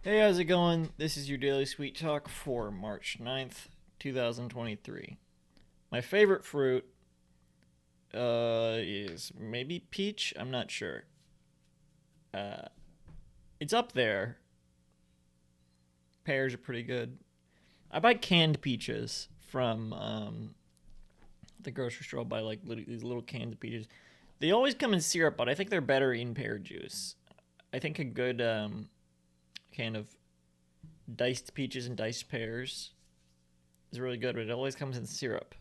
Hey, how's it going? This is your daily sweet talk for March 9th, 2023. My favorite fruit is maybe peach. I'm not sure. Uh, it's up there. Pears are pretty good. I buy canned peaches from the grocery store. I'll buy like these little cans of peaches. They always come in syrup, but I think they're better in pear juice. I think a good can of diced peaches and diced pears is really good, but it always comes in syrup.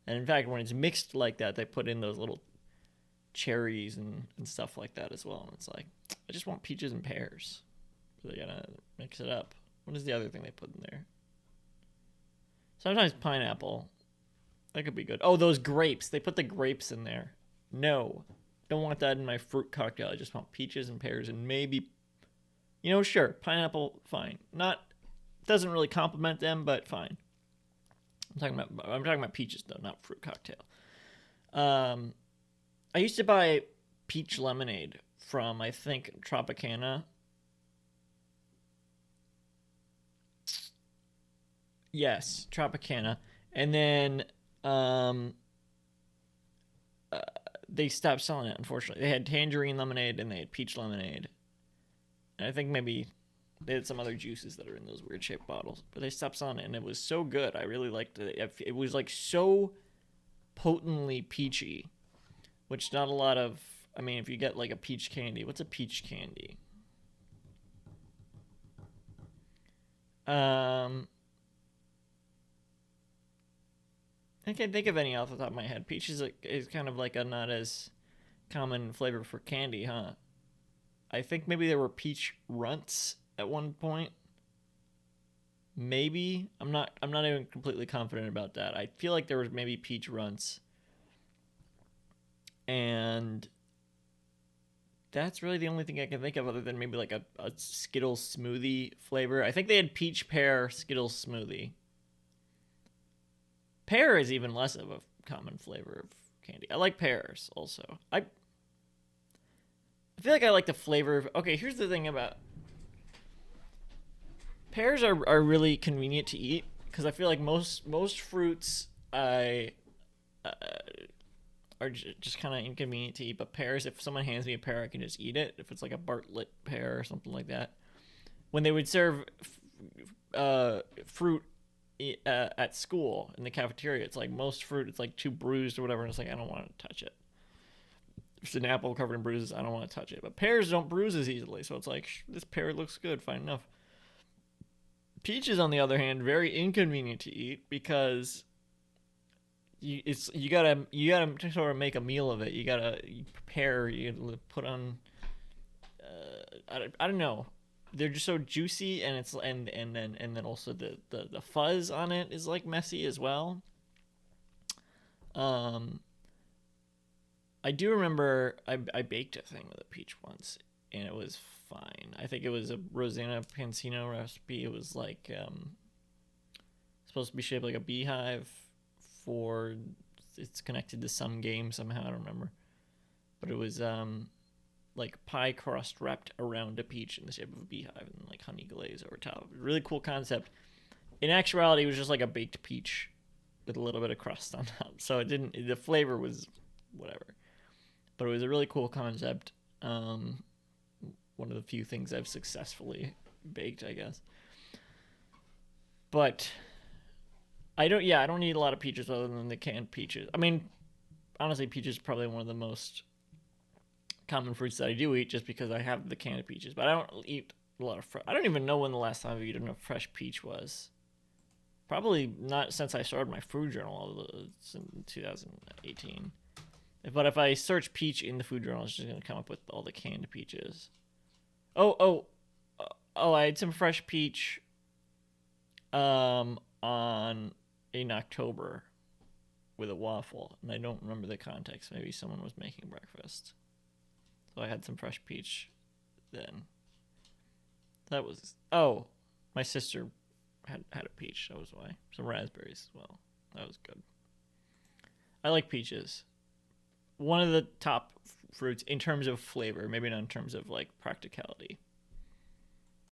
And in fact, when it's mixed like that, they put in those little cherries and stuff like that as well. And it's like, I just want peaches and pears. So they gotta mix it up. What is the other thing they put in there? Sometimes pineapple. That could be good. Oh, those grapes. They put the grapes in there. No. Don't want that in my fruit cocktail. I just want peaches and pears and maybe, sure, pineapple, fine. Not, doesn't really complement them, but fine. I'm talking about peaches though, not fruit cocktail. Um, I used to buy peach lemonade from I think Tropicana. Yes, Tropicana, and then um, uh, they stopped selling it. Unfortunately, they had tangerine lemonade and they had peach lemonade. And I think maybe they had some other juices that are in those weird shaped bottles, but they stopped selling it, and it was so good. I really liked it. It was like so potently peachy, which not a lot of. I mean, if you get like a peach candy, what's a peach candy? Um, I can't think of any off the top of my head. Peach is kind of like a not as common flavor for candy, huh? I think maybe there were peach runts at one point. Maybe I'm not even completely confident about that. I feel like there was maybe peach runts, and that's really the only thing I can think of other than maybe like a Skittles smoothie flavor. I think they had peach pear Skittles smoothie. Pear is even less of a common flavor of candy. I like pears also. I feel like I like the flavor of. Okay, here's the thing about pears are really convenient to eat because I feel like most fruits I uh, are just kind of inconvenient to eat. But pears, if someone hands me a pear, I can just eat it. If it's like a Bartlett pear or something like that. When they would serve fruit at school in the cafeteria, it's like most fruit, it's like too bruised or whatever, and it's like I don't want to touch it. If it's an apple covered in bruises, I don't want to touch it. But pears don't bruise as easily, so it's like this pear looks good, fine enough. Peaches, on the other hand, very inconvenient to eat because you gotta sort of make a meal of it. You prepare. You gotta put on. I don't know. They're just so juicy, and it's and then also the fuzz on it is like messy as well. Um, I do remember I baked a thing with a peach once, and it was fine. I think it was a Rosanna Pansino recipe. It was like supposed to be shaped like a beehive. For it's connected to some game somehow. I don't remember, but it was like pie crust wrapped around a peach in the shape of a beehive and like honey glaze over top. Really cool concept. In actuality, it was just like a baked peach with a little bit of crust on top. So it didn't. The flavor was whatever, but it was a really cool concept. One of the few things I've successfully baked, I guess. But I don't. Yeah, I don't need a lot of peaches other than the canned peaches. I mean, honestly, peaches is probably one of the most common fruits that I do eat, just because I have the canned peaches. But I don't eat a lot of. I don't even know when the last time I've eaten a fresh peach was. Probably not since I started my food journal. It's in 2018. But if I search peach in the food journal, it's just gonna come up with all the canned peaches. Oh, oh, oh! I had some fresh peach on in October with a waffle, and I don't remember the context. Maybe someone was making breakfast, so I had some fresh peach then. That was my sister had a peach. That was why. Some raspberries as well. That was good. I like peaches. One of the top fruits in terms of flavor, maybe not in terms of like practicality.